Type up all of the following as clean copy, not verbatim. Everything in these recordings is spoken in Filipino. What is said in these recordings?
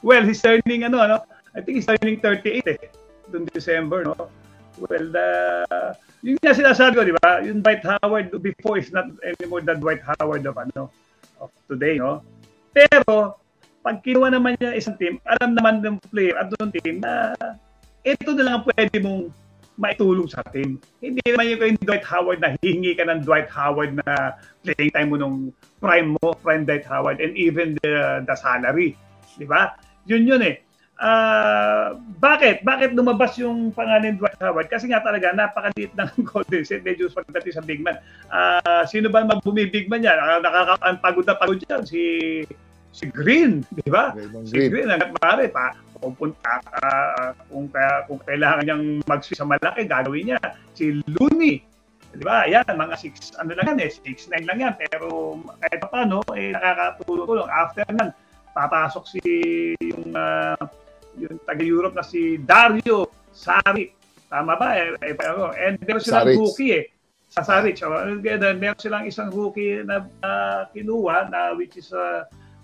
Well, he's turning I think he's turning 38 noong December, no? Well, yun nga sinasabi ko, di ba? Yung Dwight Howard before is not anymore the Dwight Howard of today, no? Pero pag kinuha naman niya isang team, alam naman ng player at doon team na ito na lang ang pwede mong maitulong sa team. Hindi naman yung Dwight Howard na hihingi ka ng Dwight Howard na playing time mo nung prime Dwight Howard, and even the salary. Di ba? Yun eh. Bakit lumabas yung pangalan Dwight Howard? Kasi nga talaga, napakaliit ng Golden State. Medyo pagdating sa big man. Sino ba bumibig man yan? Pagod na pagod yan. Si Green, di ba? Si Green, pare pa. Kung kailangan niyang mag-switch sa malaki, gagawin niya. Si Looney, di ba? Yan, mga 6'9 lang yan. Pero kahit paano, nakakatulong. After nan, papasok yung taga-Europe na si Dario Saric. Tama ba? And meron silang rookie sa Saric. Meron silang isang rookie na kinuha na which is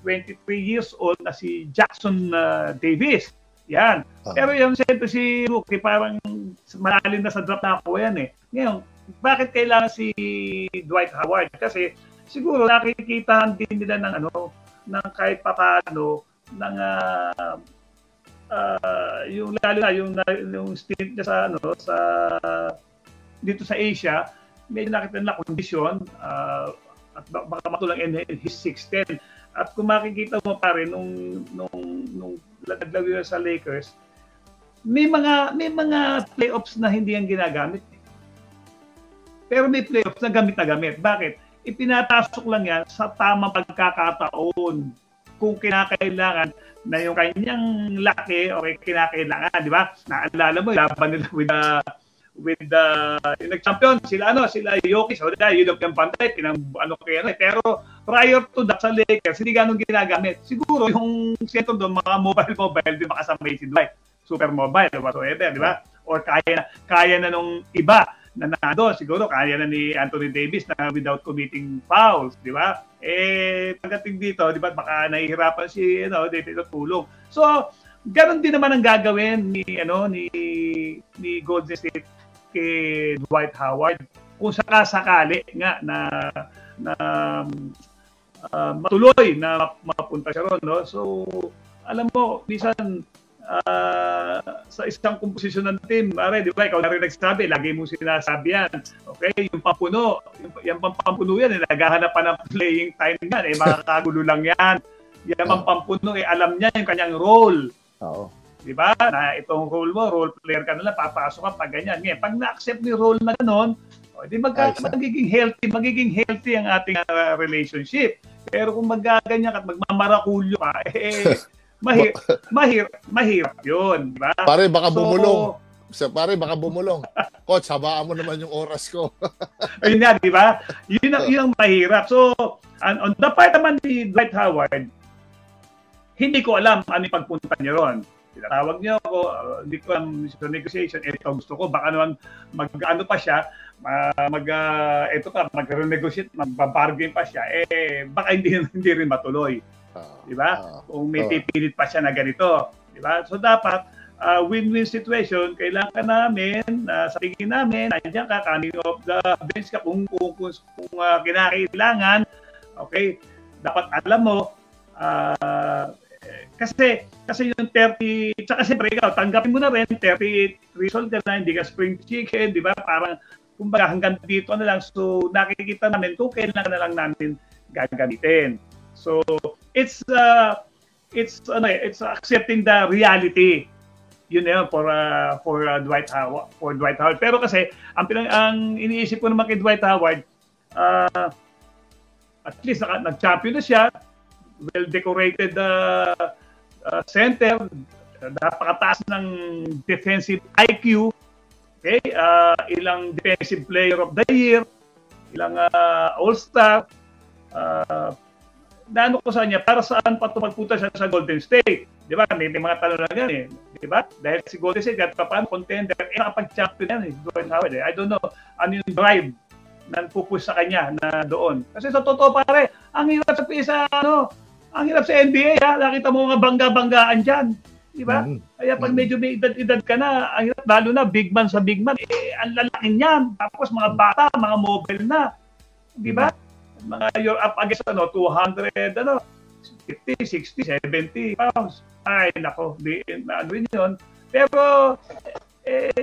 23 years old na si Jackson Davis. Yan. Pero yung siyempre si rookie parang malalim na sa draft na ako yan Ngayon, bakit kailangan si Dwight Howard? Kasi siguro nakikitahan din nila ng ng kahit papaano ng yung lalo na yung stint niya sa dito sa Asia, medyo nakita na kondisyon at baka matulang in his 6'10". At kung makikita mo pa rin nung naglagay sa Lakers, may mga playoffs na hindi yan ginagamit. Pero may playoffs na gamit. Bakit? Ipinatasok lang yan sa tamang pagkakataon kung kinakailangan na yung kanyang laki o kinakailangan, di ba? Naalala mo, laban nila with yung nag-champion, sila Jokic, yun ang pantay, pero prior to that sa Lakers, hindi ganun ginagamit. Siguro yung sentro doon, mga mobile din makasama si Dwight. Super mobile, whatsoever, di ba? Or kaya na nung iba na nado, siguro kaya na ni Anthony Davis na without committing fouls, di ba? Pagdating dito, di ba, baka nahihirapan si David tulong. So, ganun din naman ang gagawin ni Golden State kay Dwight Howard kung sakasakali nga na matuloy na mapunta siya ron, no? So, alam mo, minsan sa isang komposisyon ng team, di ba, ikaw na rin nagsabi, lagi mo sinasabi yan, okay, yung pampuno yan, naghahanap pa ng playing time yan, makakagulo lang yan. Yan ang pampuno, alam niya yung kanyang role. Oo. Di ba? Na itong role mo, role player ka na lang, papasok ka pag ganyan. Ngayon, pag na-accept ni role na gano'n, di magiging healthy ang ating relationship. Pero kung magaganyan ka at magmamarakulyo ka, mahirap yun. Diba? Pare, baka bumulong. Coach, habaan mo naman yung oras ko. Ayun nga, di ba? Yun ang mahirap. So, on the part naman ni Dwight Howard, hindi ko alam ano yung pagpunta niya ron. Tinatawag niyo ako, hindi ko alam sa negotiation, gusto ko, baka naman mag-ano pa siya, mag-renegotiate, mag-bargain pa siya, baka hindi rin matuloy. Di ba? Kung may pipilit pa siya na ganito. Di ba? So dapat, win-win situation, kailangan namin, sa tingin namin, nandiyan ka, coming off the bench ka, kung kinakailangan, okay, dapat alam mo, kasi yung 30, tsaka siyempre ikaw, tanggapin mo na rin, 30 result ka na, hindi ka spring chicken, di ba? Parang, kumbaga hanggang dito na lang, so nakikita namin kung kailan na lang namin gagamitin. So, it's accepting the reality. Yun na yun for Dwight Howard. Pero kasi, ang iniisip ko naman kay Dwight Howard, at least nag-champion na siya, well-decorated center, napakataas ng defensive IQ, okay? Ilang defensive player of the year, ilang all-star, naano ko sa kanya, para saan pa tumagpunta siya sa Golden State? Di ba? May mga tanong na yan Di ba? Dahil si Golden State, kahit paano contender, nakapag-champion yan Dwight Howard I don't know, ano yung drive na pupush sa kanya na doon. Kasi sa totoo pare, ang hirap sa Ang hirap sa NBA, ha? Nakita mo mga bangga-banggaan dyan. Di ba? Kaya pag medyo may edad-edad ka na, ang hirap, lalo na big man sa big man, ang lalaki niyan. Tapos mga bata, mga mobile na. Di ba? Mga you're up against 200, 50, 60, 70 pounds. Ay, nako, ano yun. Pero,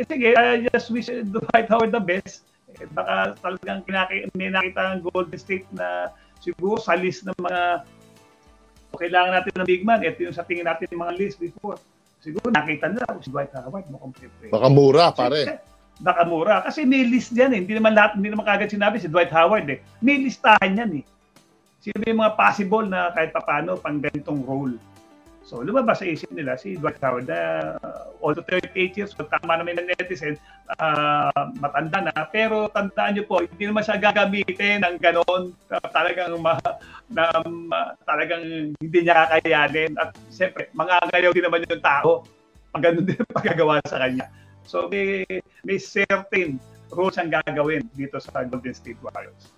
sige, I just wish Dwight Howard the best. Baka talagang may nakita ang Golden State na siguro sa list ng mga kailangan natin ng big man. Ito yung sa tingin natin yung mga list before. Siguro nakita nila si Dwight Howard mukhang pwede. Baka mura, pare. Baka mura. Kasi may list yan eh. Hindi naman kagad sinabi si Dwight Howard eh. May listahan yan eh. Sino yung mga possible na kahit paano pang ganitong role. So, lumabas sa isip nila si Dwight Howard na although 38 years old, tama naman ng netizen, matanda na. Pero tandaan nyo po, hindi naman siya gagamitin ng ganon. Talagang hindi niya kakayanin. At siyempre, mangagayaw din naman yung tao. Pag ganun din ang pagkagawa sa kanya. So, may certain rules ang gagawin dito sa Golden State Warriors.